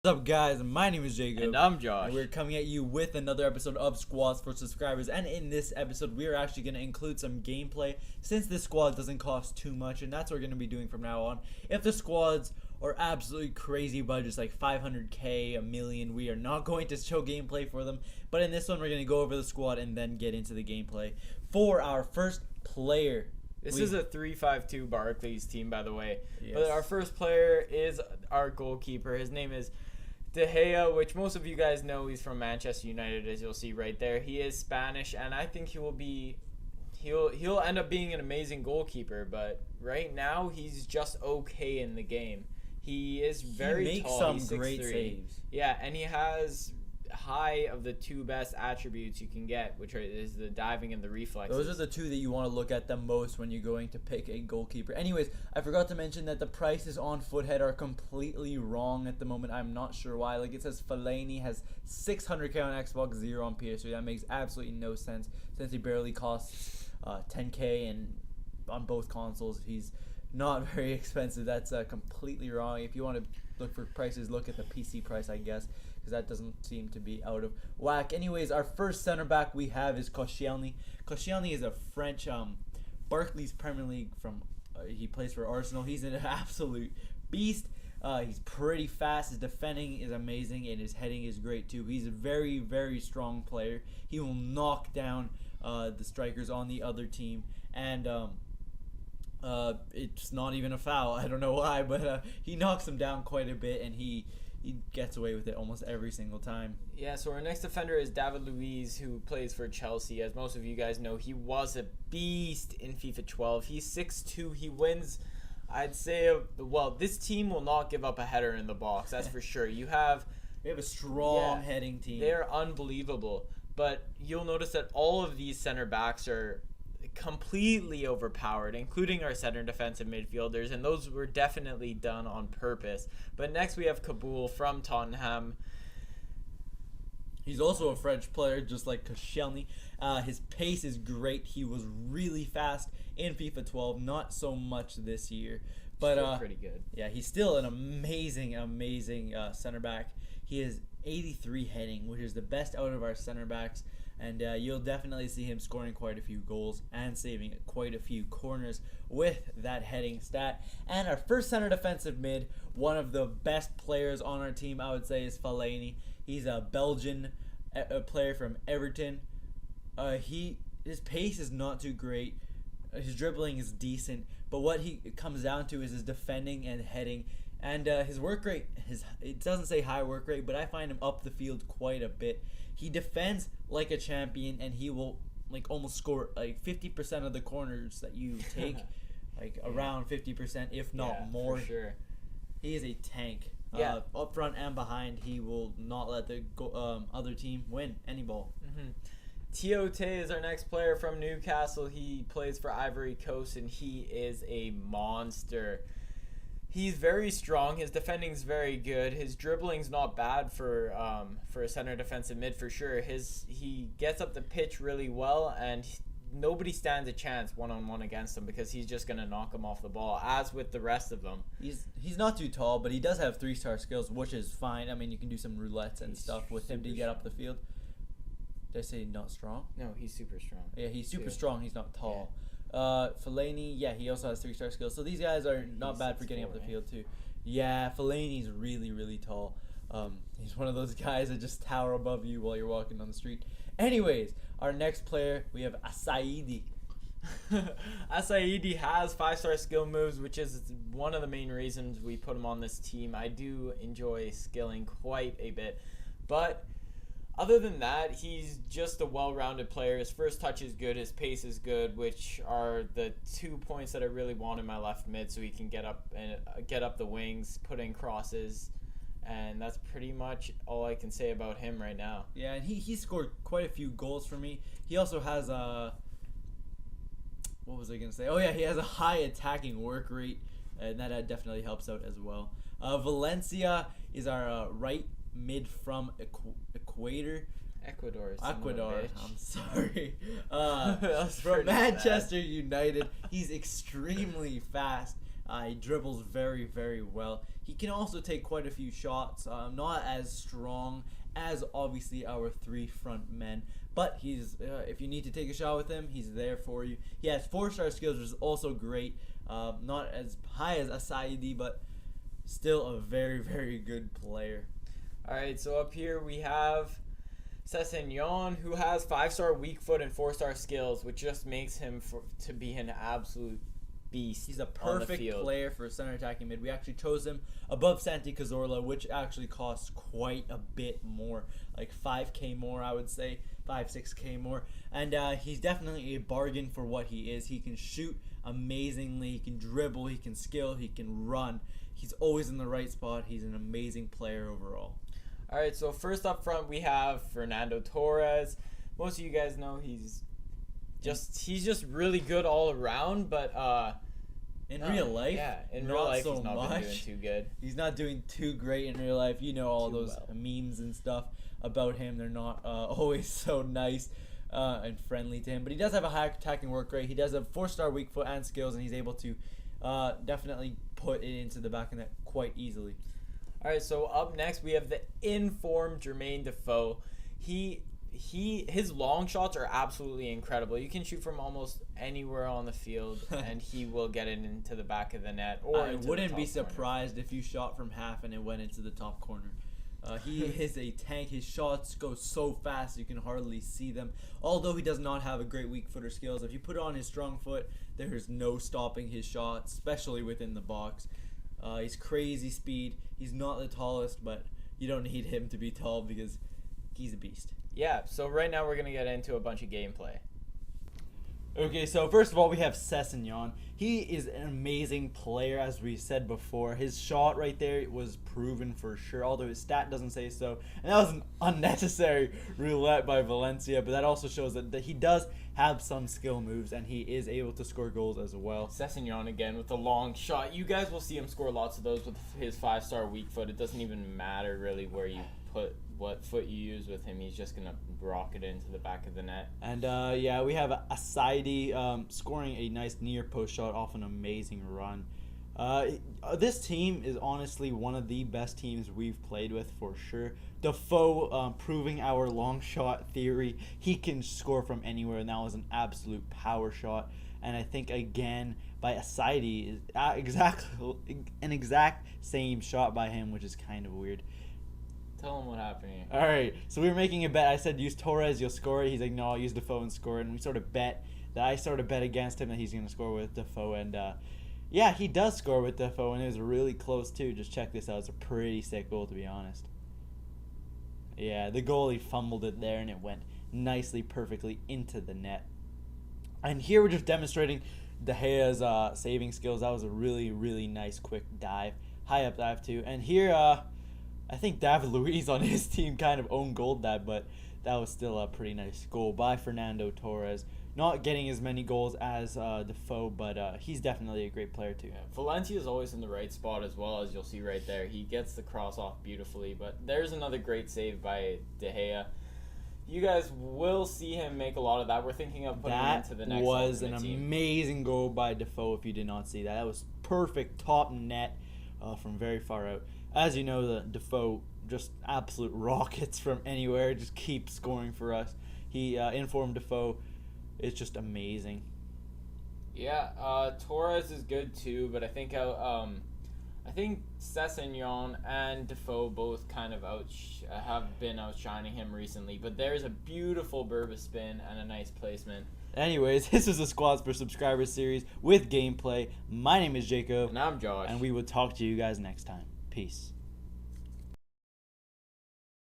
What's up, guys? My name is Jacob. And I'm Josh. And we're coming at you with another episode of Squads for Subscribers. And in this episode, we are actually going to include some gameplay since this squad doesn't cost too much. And that's what we're going to be doing from now on. If the squads are absolutely crazy budgets like 500k, a million, we are not going to show gameplay for them. But in this one, we're going to go over the squad and then get into the gameplay. For our first player. This is a 3-5-2 Barclays team, by the way. Yes. But our first player is our goalkeeper. His name is De Gea, which most of you guys know. He's from Manchester United, as you'll see right there. He is Spanish, and I think he'll end up being an amazing goalkeeper. But right now, he's just okay in the game. He is very tall. He makes some great saves. Yeah, and he has high of the two best attributes you can get, which is the diving and the reflexes. Those are the two that you want to look at the most when you're going to pick a goalkeeper. Anyways, I forgot to mention that the prices on Foothead are completely wrong at the moment. I'm not sure why. Like, it says Fellaini has 600k on Xbox, 0 on PS3. That makes absolutely no sense since he barely costs 10k and on both consoles. He's not very expensive. That's completely wrong. If you want to look for prices, look at the PC price, I guess, because that doesn't seem to be out of whack. Anyways, our first center back we have is Koscielny. Koscielny is a French Barclays Premier League from. He plays for Arsenal. He's an absolute beast. He's pretty fast. His defending is amazing, and his heading is great too. He's a very, very strong player. He will knock down the strikers on the other team, and it's not even a foul. I don't know why, but he knocks them down quite a bit, and he gets away with it almost every single time. Yeah, so our next defender is David Luiz, who plays for Chelsea. As most of you guys know, he was a beast in FIFA 12. He's 6'2". He wins, I'd say, well, this team will not give up a header in the box. That's for sure. We have a strong heading team. They're unbelievable. But you'll notice that all of these center backs are completely overpowered, including our center defensive midfielders, and those were definitely done on purpose. But next we have Kabul from Tottenham. He's also a French player, just like Koscielny. His pace is great. He was really fast in FIFA 12, not so much this year, but still pretty good. Yeah, he's still an amazing center back. He has 83 heading, which is the best out of our center backs. And you'll definitely see him scoring quite a few goals and saving quite a few corners with that heading stat. And our first center defensive mid, one of the best players on our team, I would say, is Fellaini. He's a Belgian player from Everton. His pace is not too great. His dribbling is decent. But what he comes down to is his defending and heading. And his work rate, it doesn't say high work rate, but I find him up the field quite a bit. He defends like a champion, and he will almost score 50% of the corners that you take, around 50%, if not more. For sure. He is a tank. Yeah. Up front and behind, he will not let the other team win any ball. Mm-hmm. Tiote is our next player from Newcastle. He plays for Ivory Coast, and he is a monster. He's very strong. His defending's very good. His dribbling's not bad for a center defensive mid for sure. He gets up the pitch really well, and nobody stands a chance one-on-one against him because he's just gonna knock him off the ball, as with the rest of them. He's not too tall, but he does have 3-star skills, which is fine. I mean, you can do some roulettes and stuff with him to get up the field. Did I say not strong? No, he's super strong. Yeah, he's super strong. He's not tall. Fellaini, he also has 3-star skills. So these guys are not bad for getting up the field too. Yeah, Fellaini's really, really tall. He's one of those guys that just tower above you while you're walking down the street. Anyways, our next player, we have Asaidi. Asaidi has 5-star skill moves, which is one of the main reasons we put him on this team. I do enjoy skilling quite a bit, but other than that, he's just a well-rounded player. His first touch is good. His pace is good, which are the 2 points that I really want in my left mid, so he can get up the wings, put in crosses, and that's pretty much all I can say about him right now. Yeah, and he scored quite a few goals for me. He also has what was I gonna say? Oh yeah, he has a high attacking work rate, and that definitely helps out as well. Valencia is our right mid from Ecuador. Ecuador. I'm sorry. From Manchester United. He's extremely fast. He dribbles very, very well. he can also take quite a few shots. Not as strong as obviously our 3 front men, but he's if you need to take a shot with him, he's there for you. He has 4-star skills, which is also great. Not as high as Asaidi, but still a very, very good player. All right, so up here we have Sessegnon, who has 5-star weak foot and 4-star skills, which just makes him to be an absolute beast. He's a perfect player for center attacking mid. We actually chose him above Santi Cazorla, which actually costs quite a bit more, like 5k more, I would say, 5-6k more. And he's definitely a bargain for what he is. He can shoot amazingly, he can dribble, he can skill, he can run. He's always in the right spot. He's an amazing player overall. All right, so first up front we have Fernando Torres. Most of you guys know he's just really good all around, but in real life, he's not been doing too good. He's not doing too great in real life. You know all those memes and stuff about him. They're not always so nice and friendly to him, but he does have a high attacking work rate. He does have 4-star weak foot and skills, and he's able to definitely put it into the back of the net quite easily. All right, so up next we have the informed Jermaine Defoe. His long shots are absolutely incredible. You can shoot from almost anywhere on the field, and he will get it into the back of the net. Or I wouldn't be surprised if you shot from half and it went into the top corner. He is a tank. His shots go so fast you can hardly see them. Although he does not have a great weak footer skills, if you put it on his strong foot, there is no stopping his shots, especially within the box. He's crazy speed. He's not the tallest, but you don't need him to be tall because he's a beast. Yeah, so right now we're going to get into a bunch of gameplay. Okay, so first of all, we have Sessegnon. He is an amazing player, as we said before. His shot right there was proven for sure, although his stat doesn't say so. And that was an unnecessary roulette by Valencia, but that also shows that he does have some skill moves, and he is able to score goals as well. Sessegnon again with a long shot. You guys will see him score lots of those with his 5-star weak foot. It doesn't even matter really where you put what foot you use with him. He's just gonna rocket it into the back of the net. And yeah, we have Asaidi scoring a nice near post shot off an amazing run. This team is honestly one of the best teams we've played with for sure. Defoe proving our long shot theory. He can score from anywhere, and that was an absolute power shot. And I think again by Asaidi is an exact same shot by him, which is kind of weird. Tell him what happened here. All right, so we were making a bet. I said use Torres, you'll score it. He's like, no, I'll use Defoe and score it. And we sort of bet that I sort of bet against him that he's going to score with Defoe. And yeah, he does score with Defoe, and it was really close too. Just check this out. It's a pretty sick goal, to be honest. Yeah, the goalie fumbled it there, and it went nicely, perfectly into the net. And here we're just demonstrating De Gea's saving skills. That was a really, really nice quick dive. High up dive too. And here, I think David Luiz on his team kind of own goaled that, but that was still a pretty nice goal by Fernando Torres. Not getting as many goals as Defoe, but he's definitely a great player too. Yeah, Valencia is always in the right spot as well, as you'll see right there. He gets the cross off beautifully, but there's another great save by De Gea. You guys will see him make a lot of that. We're thinking of putting him into the next team. That was an amazing goal by Defoe if you did not see that. That was perfect top net from very far out. As you know, the Defoe just absolute rockets from anywhere, just keeps scoring for us. He informed Defoe. It's just amazing. Yeah, Torres is good too, but I think Sessegnon and Defoe both kind of have been outshining him recently. But there's a beautiful Berba spin and a nice placement. Anyways, this is a Squads for Subscribers series with gameplay. My name is Jacob. And I'm Josh. And we will talk to you guys next time. Peace.